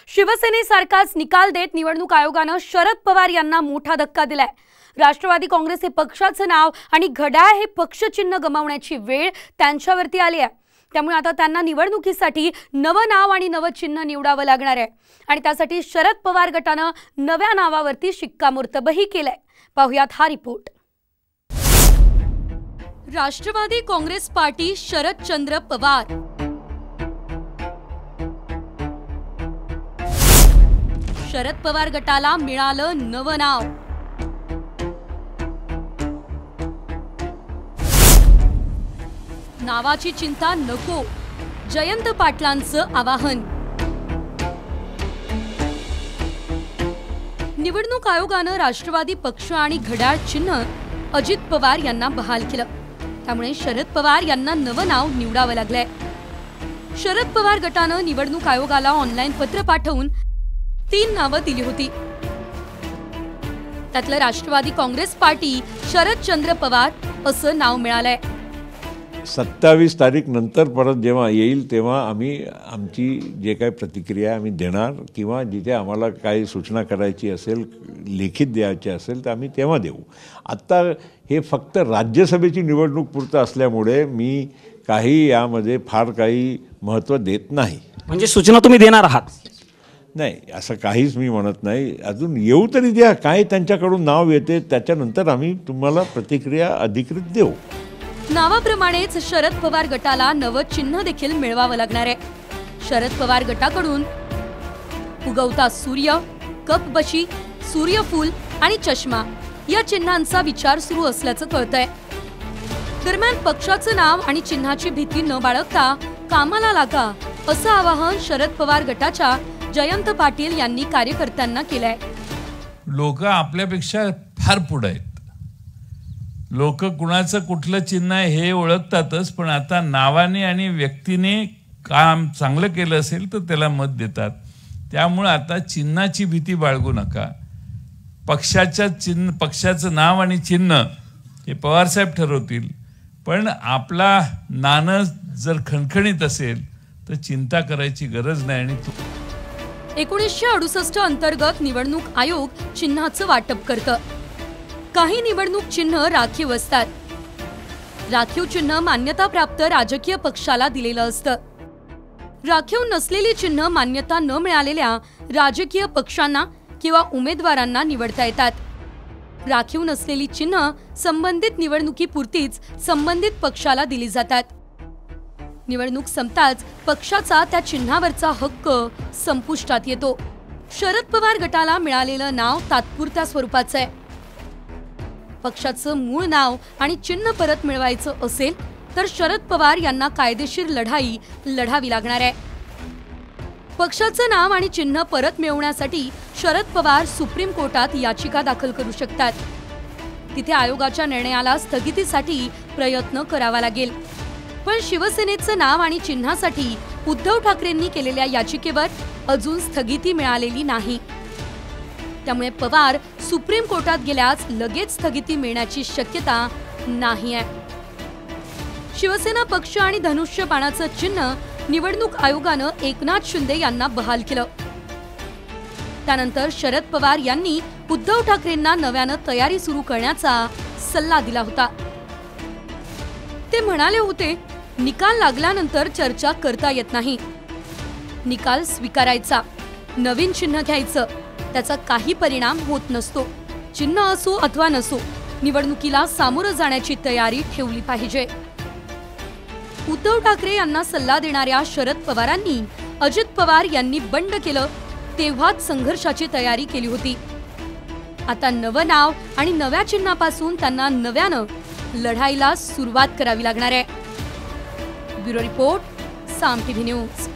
शिवसेनेसारखाच निकाल देत निवडणूक आयोगाने शरद पवार यांना मोठा धक्का दिलाय। राष्ट्रवादी काँग्रेस हे पक्षाचं नाव आणि घड्याळ हे पक्षचिन्ह गमावण्याची वेळ त्यांच्यावरती आली आहे। त्यामुळे आता त्यांना निवडणुकीसाठी नवं नाव आणि नवं चिन्ह निवडावं लागणार आहे आणि त्यासाठी शरद पवार गटाने नव्या नावावरती शिक्कामोर्तबही केलंय। पाहुयात हा रिपोर्ट। राष्ट्रवादी काँग्रेस पार्टी शरदचंद्र पवार। शरद पवार गटाला मिळालं नवं नाव। नावाची चिंता नको, जयंत पाटलांचं आवाहन। निवडणूक आयोगाने राष्ट्रवादी पक्ष आणि घड्याळ चिन्ह अजित पवार यांना बहाल केलं। त्यामुळे शरद पवार यांना नवं नाव निवडावं लागलंय। शरद पवार गटाने निवडणूक आयोगाला ऑनलाईन पत्र पाठवून 3 नावं दिली होती। त्यातलं राष्ट्रवादी काँग्रेस पार्टी शरदचंद्र पवार असं नाव मिळालंय। 27 तारीख नंतर परत जेव्हा येईल तेव्हा आम्ही आमची जे काही प्रतिक्रिया आम्ही देणार किंवा जिथे आम्हाला काही सूचना करायची असेल, लिखित द्यायची असेल तर आम्ही तेव्हा देऊ। आता हे फक्त राज्यसभेची निवडणूक पुरतं असल्यामुळे मी काही यामध्ये फार काही महत्त्व देत नाही। म्हणजे सूचना तुम्ही देणार आहात? नाही, असं काहीच मी म्हणत नाही। अजून येऊ तरी द्या, काय त्यांच्याकडून नाव येते त्याच्यानंतर आम्ही तुम्हाला प्रतिक्रिया अधिकृत देऊ। नावाप्रमाणेच शरद पवार गटाला नवं चिन्ह देखील मिळवावं लागणार आहे। शरद पवार गटाकडून उगवता सूर्य, कपबशी, सूर्यफूल आणि चष्मा या चिन्हांचा विचार सुरू असल्याचं कळतंय। दरम्यान पक्षाचं नाव आणि चिन्हाची भीती न बाळगता कामाला लागा असं आवाहन शरद पवार गटाच्या जयंत पाटील यांनी कार्यकर्त्यांना केलंय। लोक आपल्यापेक्षा फार पुढे आहेत। लोक कुणाचं कुठलं चिन्ह आहे हे ओळखतातच, पण आता नावाने आणि व्यक्तीने काम चांगलं केलं असेल तर त्याला मत देतात। त्यामुळे आता चिन्हाची भीती बाळगू नका। पक्षाचं नाव आणि चिन्ह हे पवारसाहेब ठरवतील, पण आपला नाणं जर खणखणीत असेल तर चिंता करायची गरज नाही। आणि 1968 अंतर्गत निवडणूक आयोग चिन्हाचं वाटप करतं। काही निवडणूक चिन्ह राखीव असतात। राखीव चिन्ह मान्यताप्राप्त राजकीय पक्षाला दिलेलं असतं। राखीव नसलेली चिन्ह मान्यता न मिळालेल्या राजकीय पक्षांना किंवा उमेदवारांना निवडता येतात। राखीव नसलेली चिन्ह संबंधित निवडणुकीपुरतीच संबंधित पक्षाला दिली जातात। निवडणूक संपताच पक्षाचा त्या चिन्हावरचा हक्क संपुष्टात येतो। शरद पवार गटाला मिळालेलं नाव तात्पुरत्या स्वरूपाचं आहे। पक्षाचं मूळ नाव आणि चिन्ह परत मिळवायचं असेल तर शरद पवार यांना कायदेशीर लढाई लढावी लागणार आहे। पक्षाचं नाव आणि चिन्ह परत मिळवण्यासाठी शरद पवार सुप्रीम कोर्टात याचिका दाखल करू शकतात। तिथे आयोगाच्या निर्णयाला स्थगितीसाठी प्रयत्न करावा लागेल। पण शिवसेनेचं नाव आणि चिन्हासाठी उद्धव ठाकरेंनी केलेल्या याचिकेवर अजून स्थगिती मिळालेली नाही। त्यामुळे पवार सुप्रीम कोर्टात गेल्यास लगेच स्थगिती मिळण्याची शक्यता नाही आहे। शिवसेना पक्ष आणि धनुष्य बाणाचं चिन्ह निवडणूक आयोगानं एकनाथ शिंदे यांना बहाल केलं। त्यानंतर शरद पवार यांनी उद्धव ठाकरेंना नव्यानं तयारी सुरू करण्याचा सल्ला दिला होता। ते म्हणाले होते, निकाल लागल्यानंतर चर्चा करता येत नाही। निकाल स्वीकारायचा, नवीन चिन्ह घ्यायचं, त्याचा काही परिणाम होत नसतो। चिन्ह असो अथवा नसो, निवडणुकीला सामोरं जाण्याची तयारी ठेवली पाहिजे। उद्धव ठाकरे यांना सल्ला देणाऱ्या शरद पवारांनी अजित पवार यांनी बंड केलं तेव्हाच संघर्षाची तयारी केली होती। आता नवं नाव आणि नव्या चिन्हापासून त्यांना नव्यानं लढाईला सुरुवात करावी लागणार आहे। ब्युरो रिपोर्ट, साम टीव्ही न्यूज।